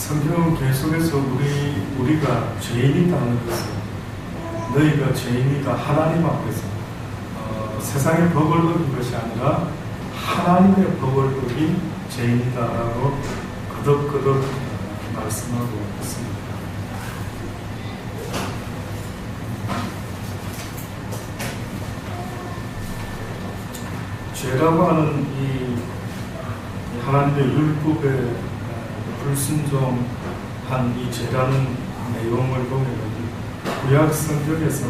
성경은 계속해서 우리가 죄인이다는 것을, 너희가 죄인이다 하나님 앞에서 세상의 법을 어긴 것이 아니라 하나님의 법을 어긴 죄인이다라고 거듭거듭 말씀하고 있습니다. 죄라고 하는 이 하나님의 율법에 불순종한 이 죄라는 내용을 보면 구약 성경에서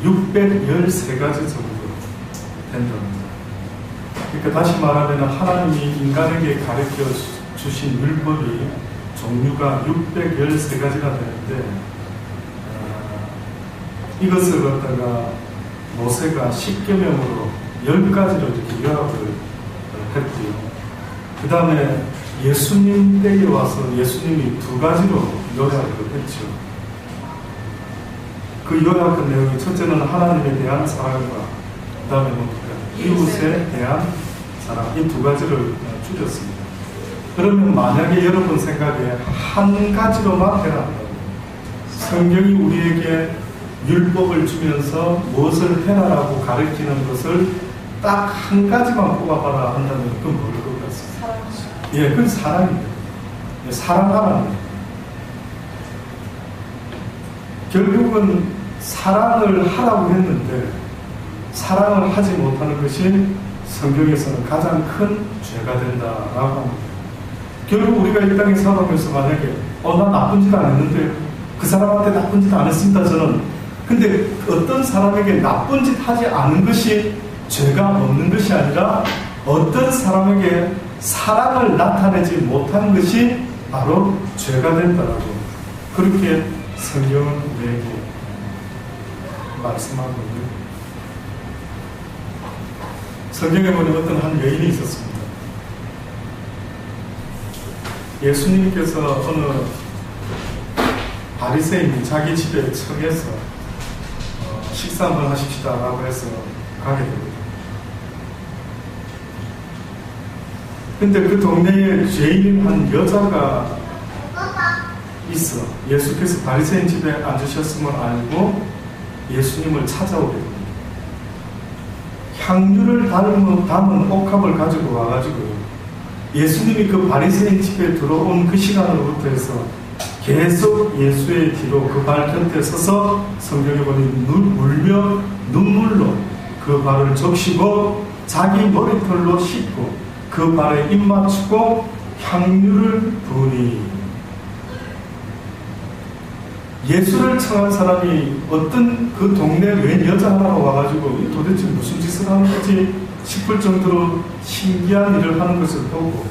613가지 정도 된답니다. 그러니까 다시 말하면 하나님이 인간에게 가르쳐 주신 율법이 종류가 613가지가 되는데, 이것을 갖다가 모세가 10계명으로 10가지로 이렇게 요약을 했고요. 그 다음에 예수님 때에 와서 예수님이 2가지로 요약을 했죠. 그 요약한 내용이 첫째는 하나님에 대한 사랑과, 그 다음에 이웃에 대한 사랑, 이 2가지를 줄였습니다. 그러면 만약에 여러분 생각에 한 가지로만 해라, 성경이 우리에게 율법을 주면서 무엇을 해라라고 가르치는 것을 딱 한 가지만 뽑아봐라 한다면 그건 뭐일 것 같습니다? 사랑하시오. 예, 그건 사랑입니다. 사랑하라는, 결국은 사랑을 하라고 했는데 사랑을 하지 못하는 것이 성경에서는 가장 큰 죄가 된다라고 합니다. 결국 우리가 이 땅에 살아오면서 만약에 나 나쁜 짓 안 했는데, 그 사람한테 나쁜 짓 안 했습니다 저는. 근데 어떤 사람에게 나쁜 짓 하지 않은 것이 죄가 없는 것이 아니라 어떤 사람에게 사랑을 나타내지 못하는 것이 바로 죄가 된다라고, 그렇게 성경은 우리에게 말씀하고 있는. 성경에 보면 어떤 한 여인이 있었습니다. 예수님께서 어느 바리새인이 자기 집에 청해서 식사 한번 하십시다 라고 해서 가게 됩니다. 근데 그 동네에 죄인인 한 여자가 있어. 예수께서 바리새인 집에 앉으셨음을 알고 예수님을 찾아오게 됩니다. 향유를 담은 옥합을 가지고 와가지고 예수님이 그 바리새인 집에 들어온 그 시간으로부터 해서 계속 예수의 뒤로 그 발 곁에 서서 성경에 보니 울며 눈물로 그 발을 적시고 자기 머리털로 씻고 그 발에 입 맞추고 향유를 부으니, 예수를 청한 사람이 어떤 그 동네 웬 여자 하나가 와가지고 도대체 무슨 짓을 하는 거지 싶을 정도로 신기한 일을 하는 것을 보고,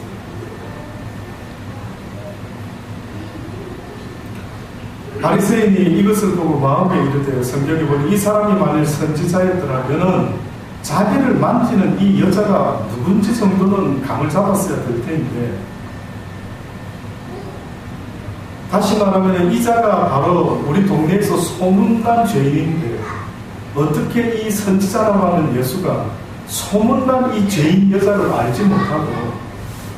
바리새인이 이것을 보고 마음에 이르되 성경에 보니 이 사람이 만일 선지자였더라면은 자기를 만지는 이 여자가 누군지 정도는 감을 잡았어야 될 텐데, 다시 말하면 이 자가 바로 우리 동네에서 소문난 죄인인데 어떻게 이 선지자라고 하는 예수가 소문난 이 죄인 여자를 알지 못하고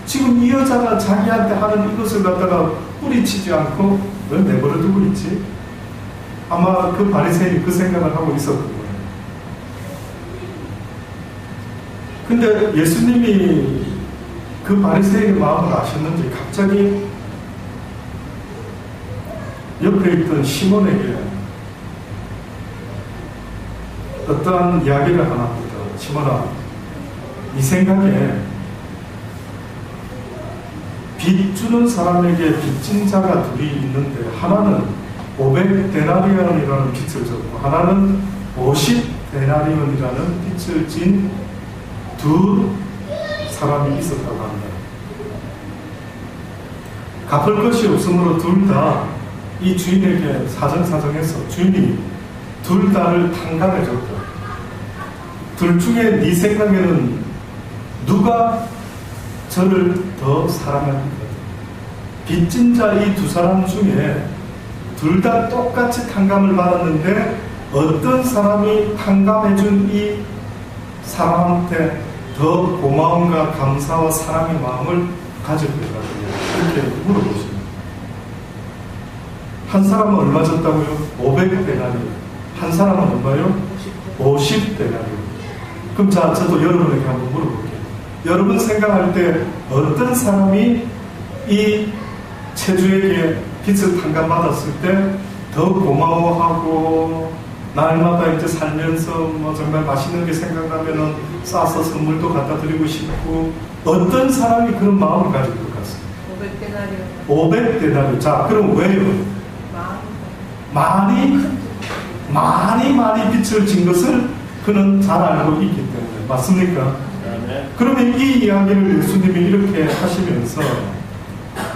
지금 이 여자가 자기한테 하는 이것을 갖다가 뿌리치지 않고 왜 내버려 두고 있지? 아마 그 바리새인이 그 생각을 하고 있었던 거예요. 근데 예수님이 그 바리새인의 마음을 아셨는지 갑자기 옆에 있던 시몬에게 어떠한 이야기를 하나 합니다. 시몬아, 네 생각에 빚 주는 사람에게 빚진 자가 둘이 있는데 하나는 500데나리온이라는 빚을 졌고 하나는 50데나리온이라는 빚을 진 두 사람이 있었다고 합니다. 갚을 것이 없으므로 둘 다 이 주인에게 사정사정해서 주인이 둘 다를 탕감해 줬다. 둘 중에 네 생각에는 누가 저를 더 사랑합니까? 빚진 자 이 두 사람 중에 둘 다 똑같이 탕감을 받았는데 어떤 사람이 탕감해준 이 사람한테 더 고마움과 감사와 사랑의 마음을 가질 것 같아요. 이렇게 물어보십니다. 한 사람은 얼마 줬다고요? 500데나리온. 한 사람은 얼마요? 50데나리온. 그럼 자, 저도 여러분에게 한번 물어볼게요. 여러분 생각할 때 어떤 사람이 이 체주에게 빚을 탕감받았을 때 더 고마워하고 날마다 이제 살면서 뭐 정말 맛있는 게 생각나면은 싸서 선물도 갖다 드리고 싶고, 어떤 사람이 그런 마음을 가질 것 같습니다. 500데나리온. 자, 그럼 왜요? 많이 빚을 진 것을 그는 잘 알고 있기 때문에. 맞습니까? 네. 그러면 이 이야기를 예수님이 이렇게 하시면서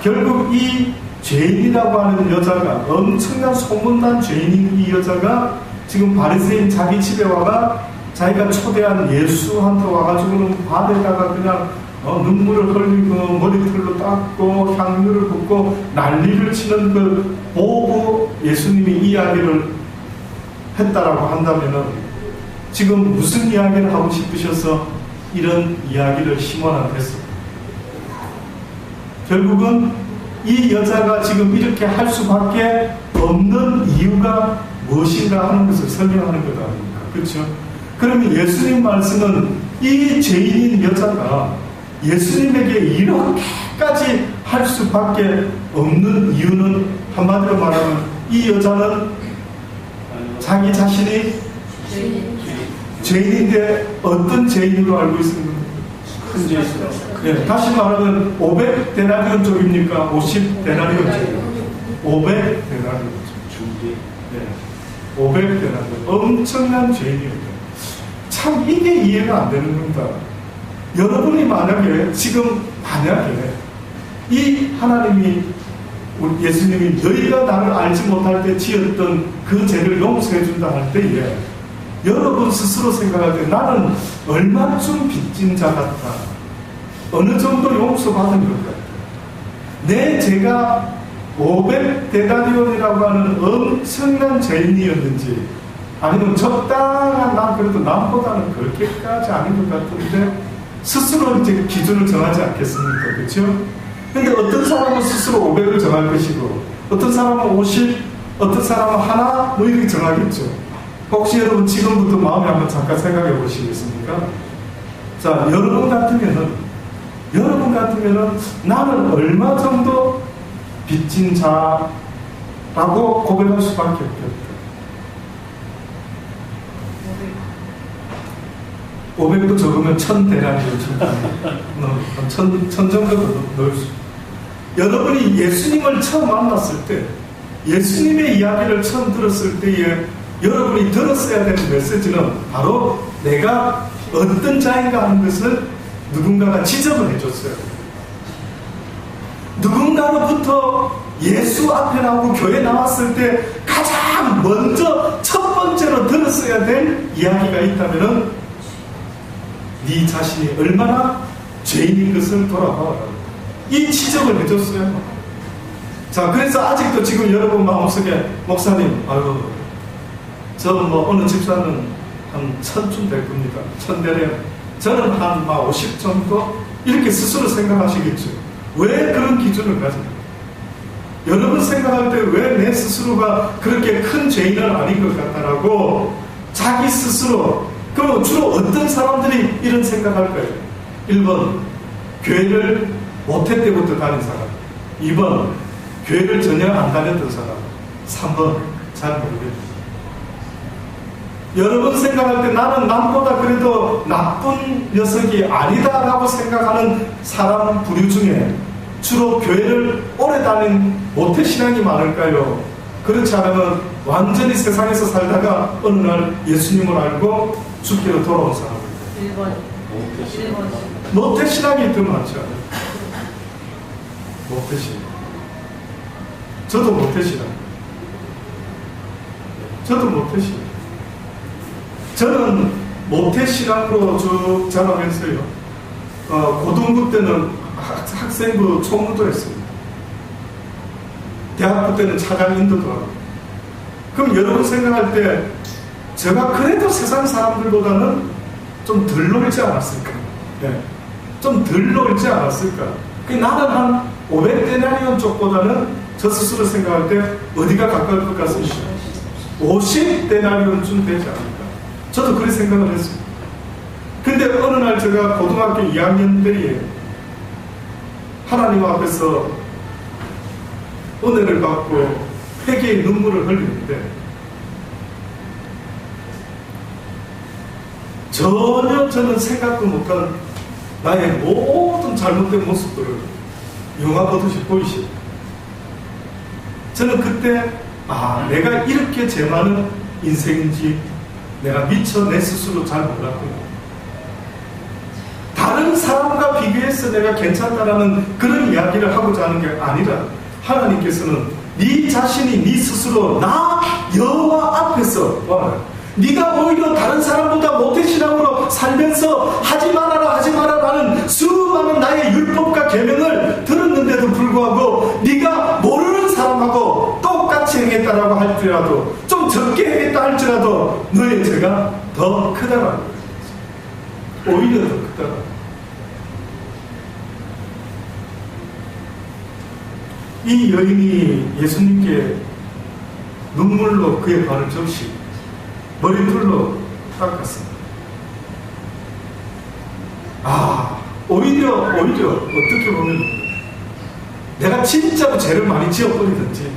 결국 이 죄인이라고 하는 여자가, 엄청난 소문난 죄인인 이 여자가 지금 바리새인 자기 집에 와가 자기가 초대한 예수한테 와가지고는 발에다가 그냥 눈물을 흘리고 머리털로 닦고 향유를 붓고 난리를 치는 그 보고 예수님이 이야기를 했다라고 한다면은 지금 무슨 이야기를 하고 싶으셔서 이런 이야기를 시몬한테 했습니다. 결국은 이 여자가 지금 이렇게 할 수밖에 없는 이유가 무엇인가 하는 것을 설명하는 것 아닙니까? 그렇죠? 그러면 예수님 말씀은 이 죄인인 여자가 예수님에게 이렇게까지 할 수밖에 없는 이유는, 한마디로 말하면 이 여자는 자기 자신이 죄인인데 어떤 죄인으로 알고 있습니까? 큰 죄인. 네, 다시 말하면 500데나리온 쪽입니까? 50데나리온 쪽입니까? 500데나리온 쪽. 네, 500데나리온. 엄청난 죄인입니다. 참 이게 이해가 안 되는 겁니다. 여러분이 만약에 이 하나님이, 예수님이 너희가 나를 알지 못할 때 지었던 그 죄를 용서해 준다 할 때에 여러분 스스로 생각할 때 나는 얼마쯤 빚진 자 같다, 어느 정도 용서받은 것 같다, 내 죄가 500데나리온이라고 하는 엄청난 죄인이었는지, 아니면 적당한, 난 그래도 남보다는 그렇게까지 아닌 것 같은데 스스로 이제 기준을 정하지 않겠습니까? 그렇죠? 근데 어떤 사람은 스스로 500을 정할 것이고, 어떤 사람은 50, 어떤 사람은 하나, 뭐 이렇게 정하겠죠. 혹시 여러분 지금부터 마음에 한번 잠깐 생각해 보시겠습니까? 자, 여러분 같으면은 나는 얼마 정도 빚진 자라고 고백할 수밖에 없겠다. 500도 적으면 1000데나리온 천 정도 넣을 수. 여러분이 예수님을 처음 만났을 때, 예수님의 이야기를 처음 들었을 때에 여러분이 들었어야 되는 메시지는 바로 내가 어떤 자인가 하는 것을 누군가가 지적을 해줬어요. 누군가로부터 예수 앞에 나오고 교회 나왔을 때 가장 먼저 첫 번째로 들었어야 될 이야기가 있다면은 네 자신이 얼마나 죄인인 것을 돌아봐라. 이 지적을 해줬어요. 자, 그래서 아직도 지금 여러분 마음속에 목사님, 아유, 저는 뭐 어느 집사는 한 1000쯤 될 겁니다. 1000대래. 저는 한 50 정도 이렇게 스스로 생각하시겠죠. 왜 그런 기준을 가지고? 여러분 생각할 때 왜 내 스스로가 그렇게 큰 죄인은 아닌 것 같다라고 자기 스스로. 그럼 주로 어떤 사람들이 이런 생각할 거예요? 1번, 교회를 모태 때부터 다닌 사람. 2번, 교회를 전혀 안 다녔던 사람. 3번, 잘 모르겠어요. 여러분 생각할 때 나는 남보다 그래도 나쁜 녀석이 아니다라고 생각하는 사람 부류 중에 주로 교회를 오래 다닌 모태신앙이 많을까요? 그렇지 않으면 완전히 세상에서 살다가 어느 날 예수님을 알고 죽기로 돌아온 사람입니다. 1번. 모태신앙이 더 많죠. 모태신앙. 저도 모태신앙. 저는 모태신앙으로 쭉 자라면서요. 고등부 때는 학생부 총무도 했습니다. 대학부 때는 차장 인도도 하고. 그럼 여러분 생각할 때 제가 그래도 세상 사람들보다는 좀 덜 놀지 않았을까? 네. 좀 덜 놀지 않았을까? 나는 한 500데나리온 쪽보다는 저 스스로 생각할 때 어디가 가까울 것 같습니까? 50데나리온쯤 되지 않을까. 저도 그렇게 생각을 했습니다. 근데 어느 날 제가 고등학교 2학년 때에 하나님 앞에서 은혜를 받고 회개의 눈물을 흘리는데 전혀 저는 생각도 못한 나의 모든 잘못된 모습들을 영화보듯이 보이시고 저는 그때 내가 이렇게 죄 많은 인생인지 내가 미처 내 스스로 잘 몰랐구나. 다른 사람과 비교해서 내가 괜찮다라는 그런 이야기를 하고자 하는 게 아니라 하나님께서는 네 자신이 네 스스로 나 여호와 앞에서 네가 오히려 다른 사람보다 모태신앙으로 살면서 하지 말아라는 수많은 나의 율법과 계명을 들었는데도 불구하고 네가 모르는 사람하고 똑같이 행했다라고 할지라도 좀 적게 행했다 할지라도 너의 죄가 더 크다라는 거예요. 오히려 더 크다라는 거예요. 이 여인이 예수님께 눈물로 그의 발을 적시고 머리털로 닦았습니다. 오히려 어떻게 보면 내가 진짜로 죄를 많이 지어버리든지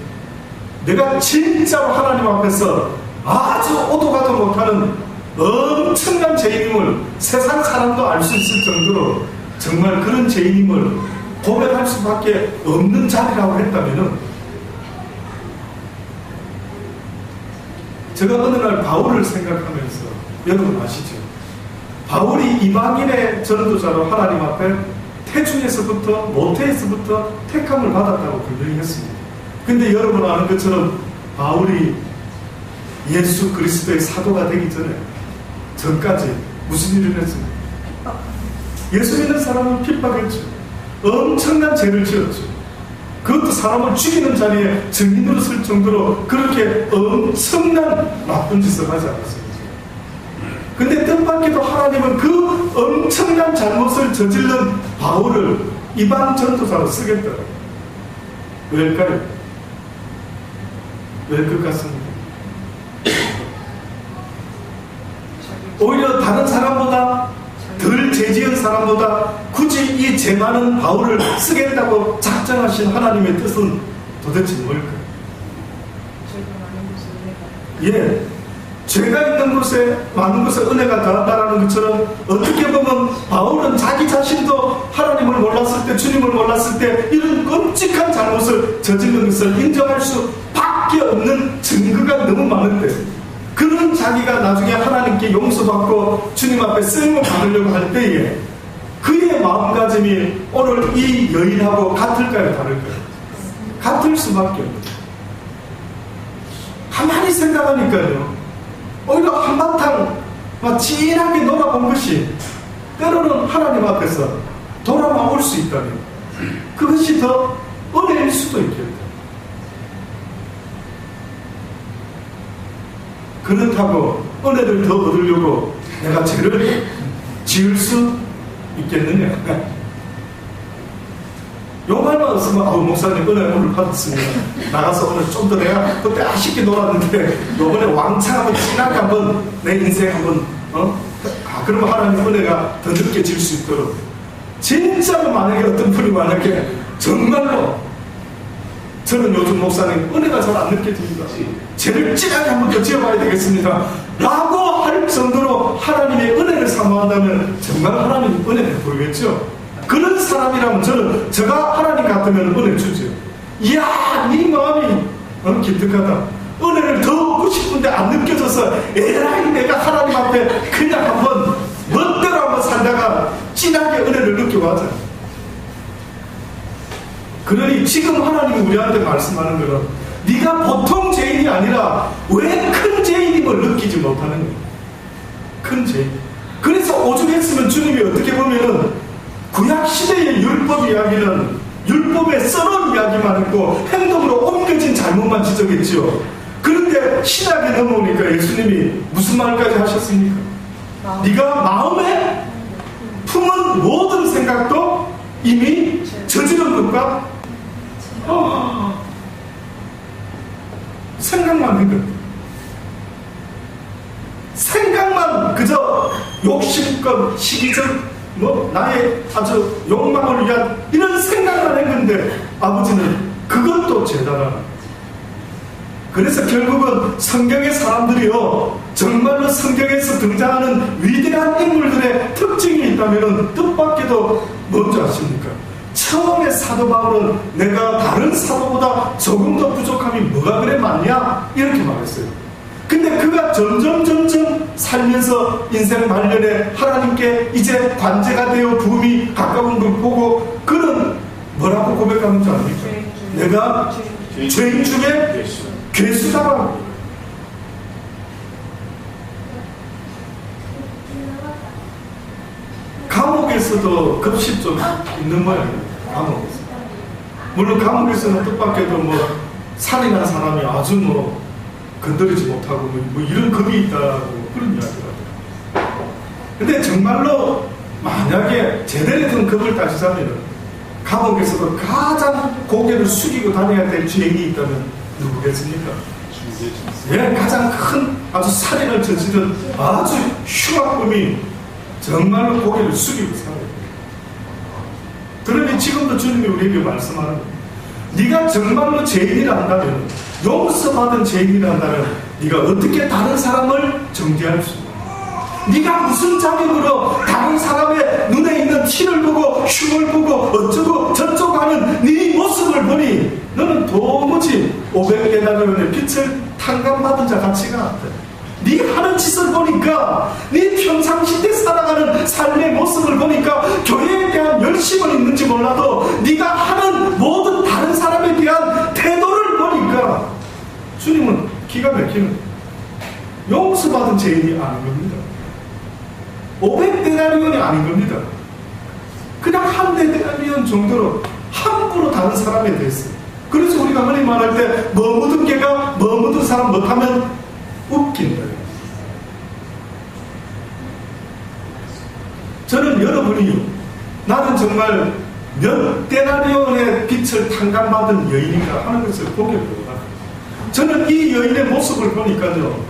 내가 진짜로 하나님 앞에서 아주 오도 가도 못하는 엄청난 죄인임을 세상 사람도 알 수 있을 정도로 정말 그런 죄인임을 고백할 수밖에 없는 자리라고 했다면은 제가 어느 날 바울을 생각하면서 여러분 아시죠? 바울이 이방인의 전도자로 하나님 앞에 태중에서부터 모태에서부터 택함을 받았다고 분명히 했습니다. 근데 여러분 아는 것처럼 바울이 예수 그리스도의 사도가 되기 전까지 무슨 일을 했습니까? 예수 믿는 사람은 핍박했죠. 엄청난 죄를 지었죠. 그것도 사람을 죽이는 자리에 증인으로 쓸 정도로 그렇게 엄청난 나쁜 짓을 하지 않았습니다. 근데 뜻밖에도 하나님은 그 엄청난 잘못을 저지른 바울을 이방 전도자로 쓰겠더라고요. 왜일까요? 왜 그 같습니다. 오히려 다른 사람보다 덜 죄지은 사람보다 굳이 이 죄 많은 바울을 쓰겠다고 작정하신 하나님의 뜻은 도대체 뭘까요? 죄가 있는 곳에 많은 곳에 은혜가 더한다는 것처럼 어떻게 보면 바울은 자기 자신도 하나님을 몰랐을 때, 주님을 몰랐을 때 이런 끔찍한 잘못을 저지른 것을 인정할 수밖에 없는 증거가 너무 많은데 그런 자기가 나중에 하나님께 용서받고 주님 앞에 쓰임을 받으려고 할 때에 그의 마음가짐이 오늘 이 여인하고 같을까요? 다를까요? 같을 수밖에 없어요. 가만히 생각하니까요. 오히려 한바탕 진하게 놀아본 것이 때로는 하나님 앞에서 돌아올 수 있다면 그것이 더 은혜일 수도 있겠다. 그렇다고 은혜를 더 얻으려고 내가 죄를 지을 수 있겠느냐? 요만한 없으면 목사님 은혜 오늘 받았습니다. 나가서 오늘 좀 더 내가 그때 아쉽게 놀았는데 요번에 왕창 한번 진하게 한번 내 인생 한번 그러면 하나님 은혜가 더 느껴질 수 있도록 진짜로 만약에 어떤 분이 만약에 정말로 저는 요즘 목사님 은혜가 잘 안 느껴집니다. 죄를 진하게 한번 더 지어봐야 되겠습니다. 라고 할 정도로 하나님의 은혜를 사모한다면 정말 하나님 은혜를 보이겠죠? 그런 사람이라면 저는 제가 하나님 같으면 은혜 주죠. 이야, 네 마음이 기특하다. 은혜를 더 얻고 싶은데 안 느껴져서 에라이 내가 하나님 앞에 그냥 한번 멋대로 한번 살다가 진하게 은혜를 느끼고 하자. 그러니 지금 하나님이 우리한테 말씀하는 거는 네가 보통 죄인이 아니라 왜 큰 죄인임을 느끼지 못하는 거야. 큰 죄인. 그래서 오죽했으면 주님이 어떻게 보면은 구약시대의 율법 이야기는 율법에 썰은 이야기만 했고 행동으로 옮겨진 잘못만 지적했죠. 그런데 신약에 넘어오니까 예수님이 무슨 말까지 하셨습니까? 네가 마음에 품은 모든 생각도 이미 저지른 것과 생각만 한 겁니다. 생각만 그저 욕심껏 시기적 나의 아주 욕망을 위한 이런 생각만 했는데 아버지는 그것도 재단하라. 그래서 결국은 성경의 사람들이요, 정말로 성경에서 등장하는 위대한 인물들의 특징이 있다면 뜻밖에도 뭔지 아십니까? 처음에 사도 바울은 내가 다른 사도보다 조금 더 부족함이 뭐가 그래 많냐? 이렇게 말했어요. 근데 그가 점점 살면서 인생 말년에 하나님께 이제 관제가 되어 부음이 가까운 걸 보고 그는 뭐라고 고백하는 줄 아닙니까? 내가 죄인 중에 괴수다라고. 감옥에서도 급식 좀 있는 모양이에요. 감옥에서. 물론 감옥에서는 뜻밖에도 살인한 사람이 아주 건드리지 못하고 이런 급이 있다고 그런 이야기를 하더라고요. 근데 정말로 만약에 제대로 된 급을 따지자면 감옥에서도 가장 고개를 숙이고 다녀야 될 죄인이 있다면 누구겠습니까? 예, 가장 큰 아주 살인을 저지른 아주 흉악범이 정말로 고개를 숙이고 살아야 돼요. 그러니 지금도 주님이 우리에게 말씀하는 거예요. 네가 정말로 죄인이란다면, 용서받은 죄인이란다면 네가 어떻게 다른 사람을 정죄할 수 있냐? 네가 무슨 자격으로 다른 사람의 눈에 있는 티를 보고 흉을 보고 어쩌고 저쩌고 하는 네 모습을 보니 너는 도무지 500데나리온의 빛을 탕감받은 자 같지가 않다. 네 하는 짓을 보니까, 네 평상시 때 살아가는 삶의 모습을 보니까 교회에 대한 열심은 있는지 몰라도 네가 하는 모든 다른 사람에 대한 태도를 보니까 주님은 기가 막히는 용서받은 죄인이 아닌 겁니다. 500데나리온이 아닌 겁니다. 그냥 한 데나리온 정도로 함부로 다른 사람에 대해서. 그래서 우리가 흔히 말할 때 묻은 개가 묻은 사람 못하면 웃긴다. 저는 여러분이요, 나는 정말 몇 데나리온의 빛을 탕감받은 여인인가 하는 것을 보게 됩니다. 저는 이 여인의 모습을 보니까요,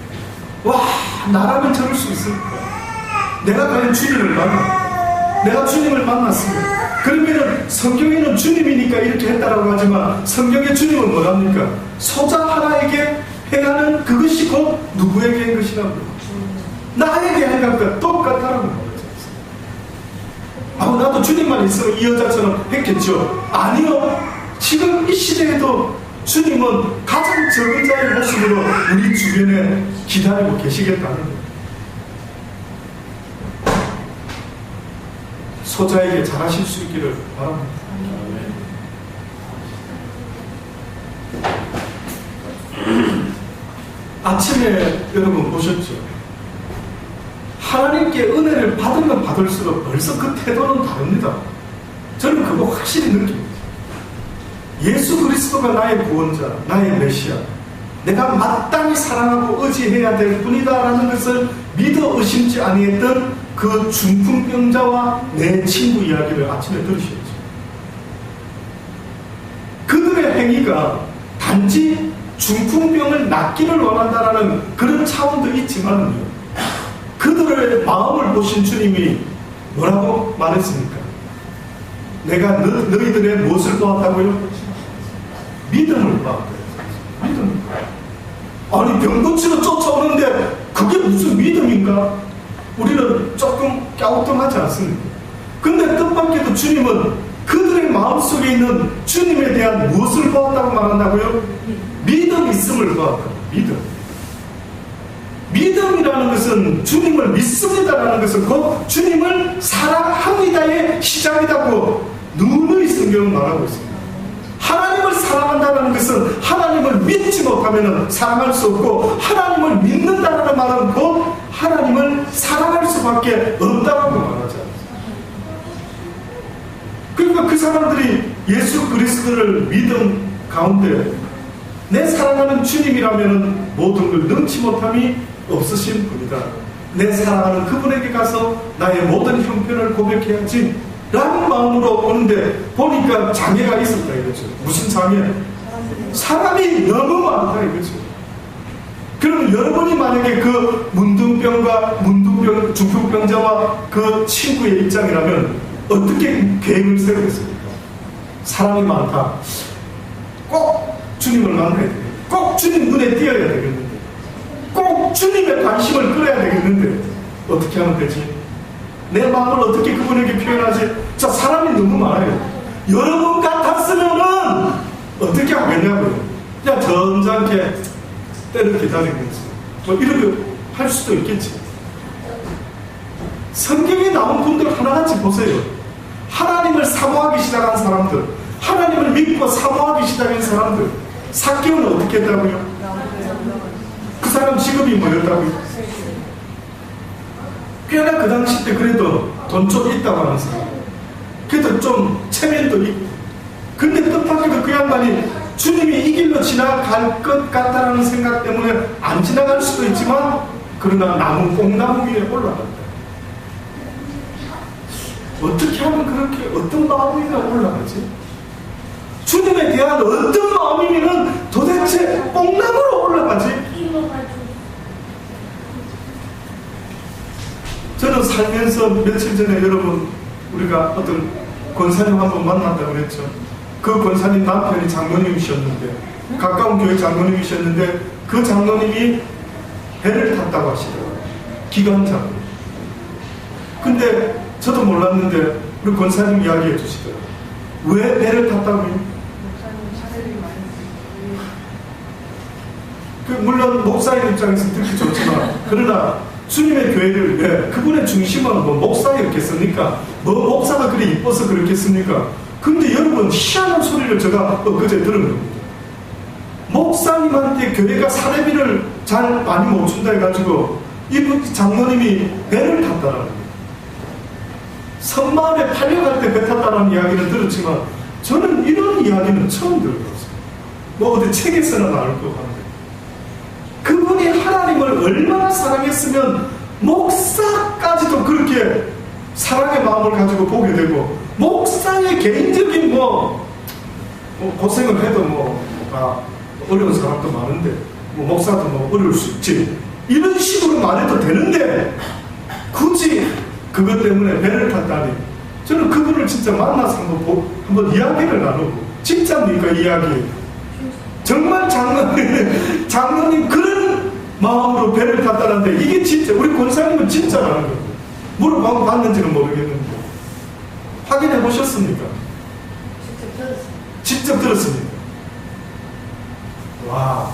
와, 나라면 저럴 수 있을까? 내가 과연 주님을 만나? 내가 주님을 만났으면, 그러면은 성경에는 주님이니까 이렇게 했다라고 하지만 성경의 주님은 뭐랍니까? 소자 하나에게 행하는 그것이 곧 누구에게 한 것이라고? 나에게 한 것과 똑같다라고 말하죠. 나도 주님만 있으면 이 여자처럼 했겠죠. 아니요. 지금 이 시대에도 주님은 가장 적은 자의 모습으로 우리 주변에 기다리고 계시겠다는 거예요. 소자에게 잘하실 수 있기를 바랍니다. 아침에 여러분 보셨죠? 하나님께 은혜를 받으면 받을수록 벌써 그 태도는 다릅니다. 저는 그거 확실히 느낍니다. 예수 그리스도가 나의 구원자, 나의 메시아, 내가 마땅히 사랑하고 의지해야 될 분이다라는 것을 믿어 의심치 아니했던 그 중풍병자와 내 친구 이야기를 아침에 들으셨죠. 그들의 행위가 단지 중풍병을 낫기를 원한다라는 그런 차원도 있지만요, 그들의 마음을 보신 주님이 뭐라고 말했습니까? 내가 너희들의 무엇을 보았다고요? 믿음을 보았다. 믿음을. 아니, 병 고치러 쫓아오는데 그게 무슨 믿음인가? 우리는 조금 갸우뚱하지 않습니까? 근데 뜻밖에도 주님은 그들의 마음속에 있는 주님에 대한 무엇을 보았다고 말한다고요? 믿음 있음을 보았다. 믿음. 믿음이라는 것은 주님을 믿습니다라는 것은 곧 주님을 사랑합니다의 시작이라고 누누이 성경은 말하고 있습니다. 하나님을 사랑한다는 것은 하나님을 믿지 못하면 사랑할 수 없고, 하나님을 믿는다는 말은 곧 하나님을 사랑할 수밖에 없다고 말하지 않습니다. 그러니까 그 사람들이 예수 그리스도를 믿음 가운데 내 사랑하는 주님이라면 모든 걸 능치 못함이 없으신 분이다. 내 사랑하는 그분에게 가서 나의 모든 형편을 고백해야지 라는 마음으로 오는데 보니까 장애가 있었다 이거죠. 무슨 장애? 사람이 너무 많다 이거죠. 그러면 여러분이 만약에 그 중풍병자와 그 친구의 입장이라면 어떻게 계획을 세우겠습니까? 사람이 많다. 꼭 주님을 만나야 되겠는데, 꼭 주님 눈에 띄어야 되겠는데, 꼭 주님의 관심을 끌어야 되겠는데 어떻게 하면 되지? 내 마음을 어떻게 그분에게 표현하지? 자, 사람이 너무 많아요. 여러분 같았으면은 어떻게 하겠냐고요. 그냥 점잖게 때를 기다리면서 뭐 이렇게 할 수도 있겠지. 성경에 나온 분들 하나같이 보세요. 하나님을 사모하기 시작한 사람들, 하나님을 믿고 사모하기 시작한 사람들. 삭개오는 어떻게 했다고요? 그 사람 직업이 뭐였다고요? 꽤나 그 당시 때 그래도 돈 좀 있다고 하는 사람, 그래도 좀 체면도 있고, 근데 뜻밖에도 그 양반이 주님이 이 길로 지나갈 것 같다는 생각 때문에 안 지나갈 수도 있지만 그러나 꽁나무 위에 올라갔다. 어떻게 하면 그렇게 어떤 마음이면 올라가지? 주님에 대한 어떤 마음이면 도대체 꽁나무로 올라가지? 저는 살면서 며칠 전에 여러분 우리가 어떤 권사님 한번 만났다고 그랬죠. 그 권사님 남편이 장로님이셨는데, 가까운 교회 장로님이셨는데 그 장로님이 배를 탔다고 하시더라고요. 기관차로. 근데 저도 몰랐는데 우리 권사님 이야기해 주시더라고요. 왜 배를 탔다고요? 물론 목사의 입장에서 듣기 좋지만, 그러나 주님의 교회를, 그분의 중심은 뭐 목사였겠습니까? 뭐 목사가 그리 이뻐서 그렇겠습니까? 근데 여러분, 희한한 소리를 제가 그제 들은 겁니다. 목사님한테 교회가 사례비를 잘 많이 못 준다 해가지고 이분 장로님이 배를 탔다라는 거예요. 섬마을에 팔려갈 때 배 탔다라는 이야기는 들었지만 저는 이런 이야기는 처음 들어봤어요. 뭐 어디 책에서나 나올 것 같아요. 그분이 하나님을 얼마나 사랑했으면 목사까지도 그렇게 사랑의 마음을 가지고 보게 되고, 목사의 개인적인 고생을 해도 어려운 사람도 많은데 목사도 어려울 수 있지, 이런 식으로 말해도 되는데 굳이 그것 때문에 배를 탔다니. 저는 그분을 진짜 만나서 한번 이야기를 나누고, 진짜입니까 이야기? 정말 장로님 그런 마음으로 배를 탔다는데 이게 진짜, 우리 권사님은 진짜라는 거예요. 물어봤는지는 모르겠는데 확인해 보셨습니까? 직접 들었습니다. 와.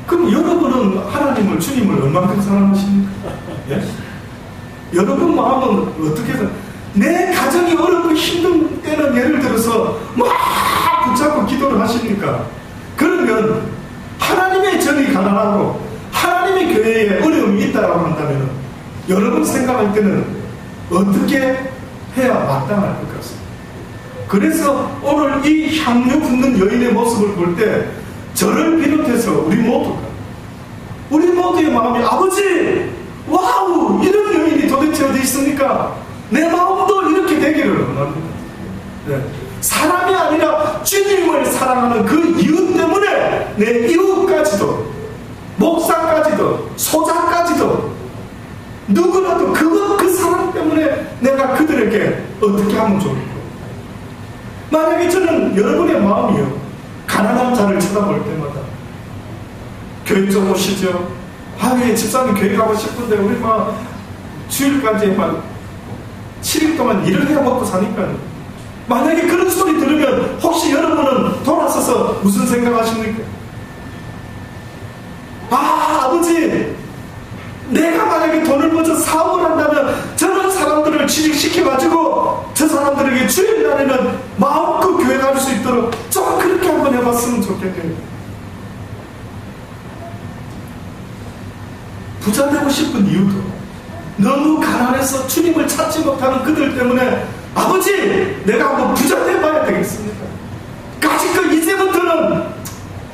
그럼 여러분은 하나님을, 주님을 얼마큼 사랑하십니까? 예? 여러분 마음은 어떻게 내 가정이 어렵고 힘든 때는 예를 들어서 막 붙잡고 기도를 하십니까? 그러면 하나님의 전이 가난하고 하나님의 교회에 어려움이 있다고 한다면 여러분 생각할 때는 어떻게 해야 마땅할 것 같습니다. 그래서 오늘 이 향유 붓는 여인의 모습을 볼 때 저를 비롯해서 우리 모두의 마음이, 아버지! 와우! 이런 여인이 도대체 어디 있습니까? 내 마음도 이렇게 되기를 원합니다. 네. 사람이 아니라 주님을 사랑하는 그 이유 때문에 내 이웃까지도, 목사까지도, 소자까지도, 누구라도 그 사람 때문에 내가 그들에게 어떻게 하면 좋을까? 만약에 저는 여러분의 마음이요, 가난한 자를 쳐다볼 때마다 교회 좀 오시죠. 예, 집사님 교회 가고 싶은데 우리 주일까지 7일 동안 일을 해야 먹고 사니까요. 만약에 그런 소리 들으면 혹시 여러분은 돌아서서 무슨 생각하십니까? 아버지, 내가 만약에 돈을 벌어서 사업을 한다면 저런 사람들을 취직시켜가지고 저 사람들에게 주일날에는 마음껏 교회 갈 수 있도록 좀 그렇게 한번 해봤으면 좋겠네요. 부자 되고 싶은 이유도 너무 가난해서 주님을 찾지 못하는 그들 때문에, 아버지, 내가 한번 부자 돼봐야 되겠습니다. 까짓거 이제부터는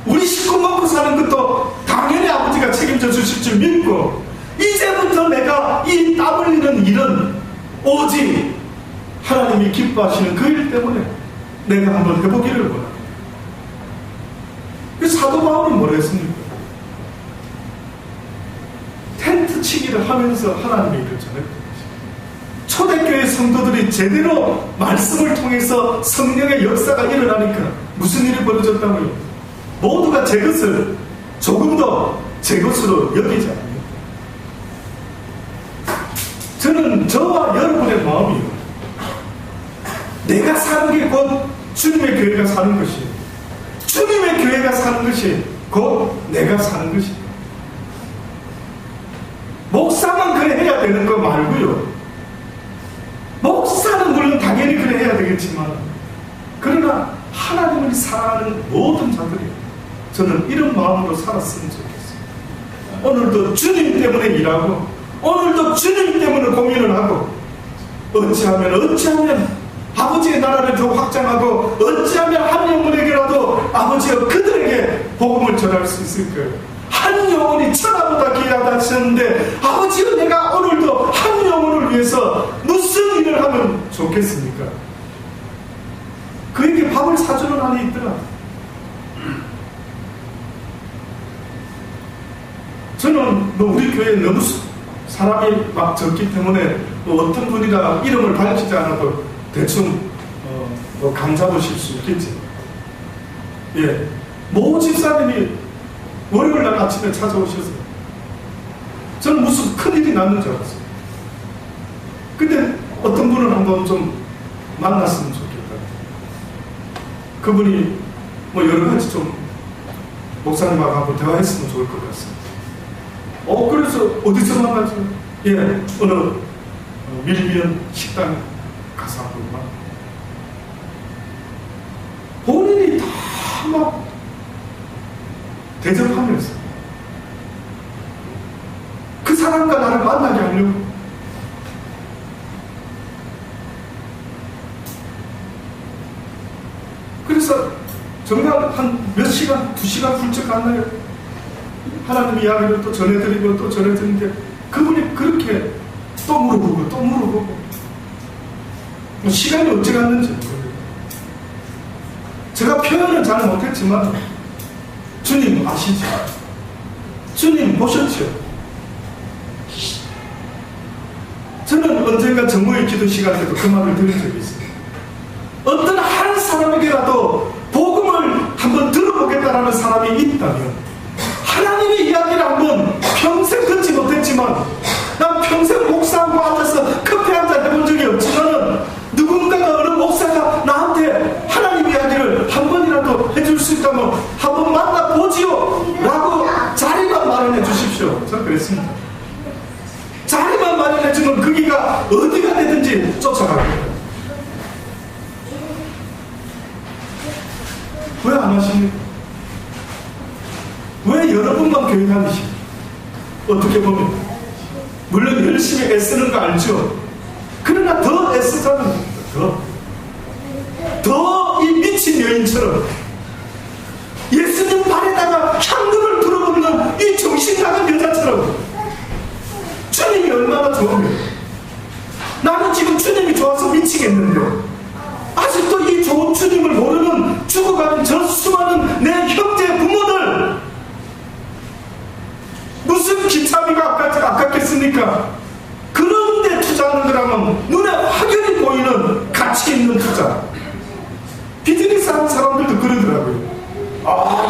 우리 식구 먹고 사는 것도 당연히 아버지가 책임져 주실 줄 믿고, 이제부터 내가 이 땀 흘리는 일은 오직 하나님이 기뻐하시는 그 일 때문에 내가 한번 해보기를 원합니다. 사도 바울은 뭐라 했습니까? 텐트 치기를 하면서 하나님의 일을 전했다. 초대교회 성도들이 제대로 말씀을 통해서 성령의 역사가 일어나니까 무슨 일이 벌어졌다고요? 모두가 제 것을 조금 더 제 것으로 여기지 않습니다. 저는 저와 여러분의 마음이요, 내가 사는 게 곧 주님의 교회가 사는 것이에요. 주님의 교회가 사는 것이 곧 내가 사는 것이에요. 목사만 그래 해야 되는 거 말고요, 목사는 물론 당연히 그래 해야 되겠지만, 그러나 하나님을 사랑하는 모든 자들이 저는 이런 마음으로 살았으면 좋겠어요. 오늘도 주님 때문에 일하고, 오늘도 주님 때문에 고민을 하고, 어찌하면 아버지의 나라를 더 확장하고, 어찌하면 한 영혼에게라도 아버지여 그들에게 복음을 전할 수 있을까요? 한 영혼이 천하보다 귀하다 하셨는데, 아버지여 내가 오늘도 한 영혼을 위해서 무슨 일을 하면 좋겠습니까? 그에게 밥을 사주는 한이 있더라. 저는 우리 교회에 너무 사람이 막 적기 때문에 어떤 분이라 이름을 밝히지 않아도 대충 감 잡으실 수 있겠지. 예, 모 집사님이 월요일날 아침에 찾아오셔서 저는 무슨 큰일이 났는 줄 알았어요. 근데 어떤 분을 한번 좀 만났으면 좋겠다. 그분이 여러 가지 좀 목사님하고 대화했으면 좋을 것 같습니다. 그래서 어디서 만나죠? 예, 어느 밀면 식당 가서 한번 본인이 다 막 대접하면서 그 사람과 나를 만나게 하려고. 그래서 정말 한 몇 시간, 2시간 훌쩍 갔나요? 하나님 이야기를 또 전해드리고 또 전해드리는데, 그분이 그렇게 또 물어보고 또 물어보고, 시간이 어찌 갔는지 모르겠어요. 제가 표현은 잘 못했지만 주님 아시죠? 주님 보셨죠? 저는 언젠가 정모의 기도 시간 때도 그 말을 들은 적이 있어요. 어떤 한 사람에게라도 복음을 한번 들어보겠다라는 사람이 있다면, 하나님의 이야기를 한번 평생 듣지 못했지만, 난 평생 목사하고 앉아서 커피 한잔 해본 적이 없지만은, 누군가가 어느 목사가 나한테 하나님 이야기를 한 번이라도 해줄 수 있다면 한번 만나보지요 라고 자리만 마련해 주십시오. 저는 그랬습니다. 자리만 마련해 주면 거기가 어디가 되든지 쫓아갑니다. 왜 안 하십니까? 왜 여러분만 교회 다니십니까? 어떻게 보면 물론 열심히 애쓰는 거 알죠? 그러나 더 애쓰자는, 더 이 미친 여인처럼 예수님 발에다가 향유를 불어넣는 이 정신 나간 여자처럼 주님이 얼마나 좋으면, 나는 지금 주님이 좋아서 미치겠는데 아직도 이 좋은 주님을 모르는 죽어가는 저 수많은 내 형제 부모들, 무슨 기차비가 아깝겠습니까? 그런데 투자하는 거라면 눈에 확연히 보이는 가치 있는 투자. 비즈니스 하는 사람들도 그러더라고요.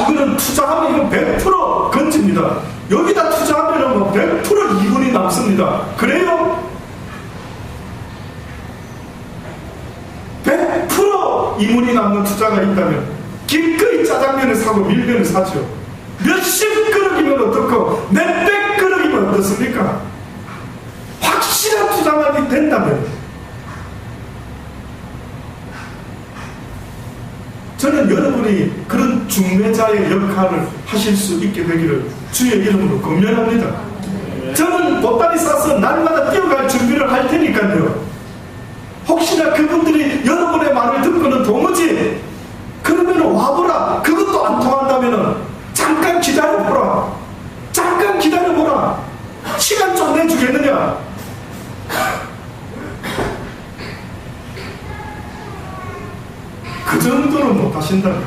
이거는 투자하면 이거 100% 건집니다. 여기다 투자하면 100% 이윤이 남습니다. 그래요? 100% 이윤이 남는 투자가 있다면 기꺼이 짜장면을 사고 밀면을 사죠. 몇십 그릇이면 어떻고 몇백 그릇이면 어떻습니까? 확실한 투자만 된다면, 저는 여러분이 그런 중매자의 역할을 하실 수 있게 되기를 주의 이름으로 권면합니다. 저는 보따리 싸서 날마다 뛰어갈 준비를 할 테니까요. 혹시나 그분들이 여러분의 말을 듣고는 도무지 그러면 와보라, 그것도 안 통한다면 잠깐 기다려보라, 잠깐 기다려보라, 시간 좀 내주겠느냐? 그 정도는 못하신다면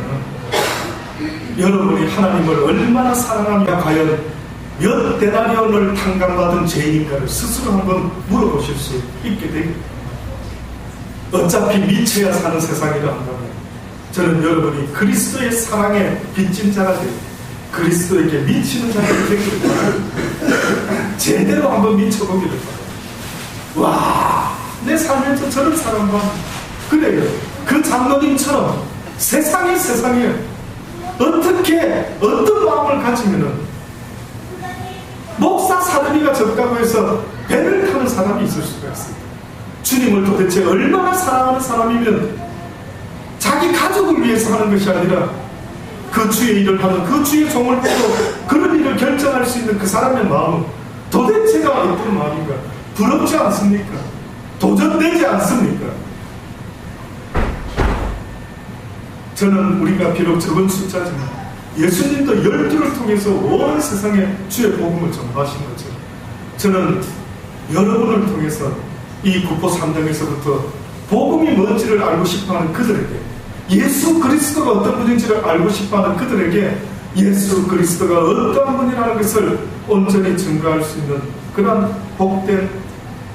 여러분이 하나님을 얼마나 사랑하며 과연 몇 데나리온을 탕감받은 죄인인가를 스스로 한번 물어보실 수 있게 됩니다. 어차피 미쳐야 사는 세상이라 한다면 저는 여러분이 그리스도의 사랑에 빚진 자가 되고 그리스도에게 미치는 자가 되기를 바랍니다. 제대로 한번 미쳐보기를 바랍니다. 와, 내 삶에서 저런 사람과 그래요. 그 장로님처럼 세상에 어떻게 어떤 마음을 가지면은 목사 사람이가 적다고 해서 배를 타는 사람이 있을 수가 있습니다. 주님을 도대체 얼마나 사랑하는 사람이면 자기 가족을 위해서 하는 것이 아니라 그 주의 일을 하는 그 주의 종을 보고 그런 일을 결정할 수 있는 그 사람의 마음은 도대체가 어떤 마음인가? 부럽지 않습니까? 도전되지 않습니까? 저는 우리가 비록 적은 숫자지만 예수님도 12를 통해서 온 세상에 주의 복음을 전파하신 것처럼 저는 여러분을 통해서 이 국보 3당에서부터 복음이 뭔지를 알고 싶어하는 그들에게, 예수 그리스도가 어떤 분인지를 알고 싶어하는 그들에게 예수 그리스도가 어떠한 분이라는 것을 온전히 증거할 수 있는 그런 복된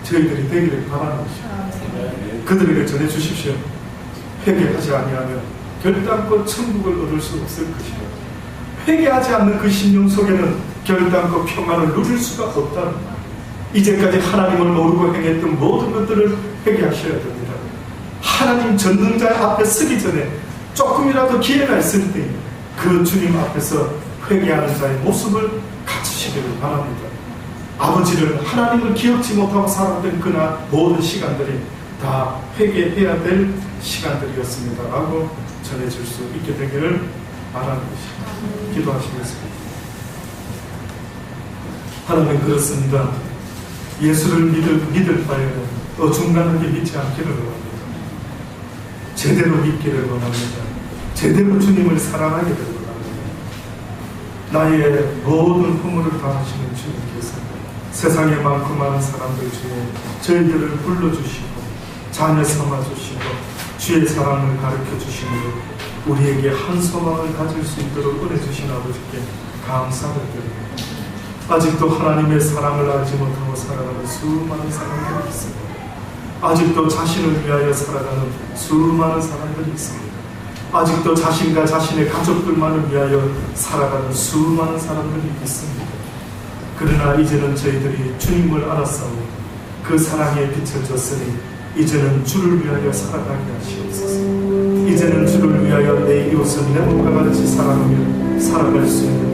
저희들이 되기를 바라는 것입니다. 그들에게 전해주십시오. 회개하지 아니하면 결단코 천국을 얻을 수 없을 것이다. 회개하지 않는 그 심령 속에는 결단코 평안을 누릴 수가 없다. 이제까지 하나님을 모르고 행했던 모든 것들을 회개하셔야 됩니다. 하나님 전능자 앞에 서기 전에 조금이라도 기회가 있을 때 그 주님 앞에서 회개하는 자의 모습을 갖추시기를 바랍니다. 아버지를, 하나님을 기억지 못하고 살았던 그날 모든 시간들이 다 회개해야 될 시간들이었습니다 라고 전해줄 수 있게 되기를 바라는 것입니다. 기도하시겠습니다. 하나님, 그렇습니다. 예수를 믿을 바에는 어중간하게 믿지 않기를 원합니다. 제대로 믿기를 원합니다. 제대로 주님을 사랑하기를 원합니다. 나의 모든 허물을 다하시는 주님께서 세상에 많고 많은 사람들 중에 저희들을 불러주시고 자녀 삼아주시고 주의 사랑을 가르쳐주시므로 우리에게 한 소망을 가질 수 있도록 은혜 주신 아버지께 감사를 드립니다. 아직도 하나님의 사랑을 알지 못하고 살아가는 수많은 사람들이 있습니다. 아직도 자신을 위하여 살아가는 수많은 사람들이 있습니다. 아직도 자신과 자신의 가족들만을 위하여 살아가는 수많은 사람들이 있습니다. 그러나 이제는 저희들이 주님을 알았사오니 그 사랑에 비춰졌으니 이제는 주를 위하여 살아가게 하시옵소서. 이제는 주를 위하여 내 이웃을 내 몸과 같이 사랑하며 살아갈 수 있는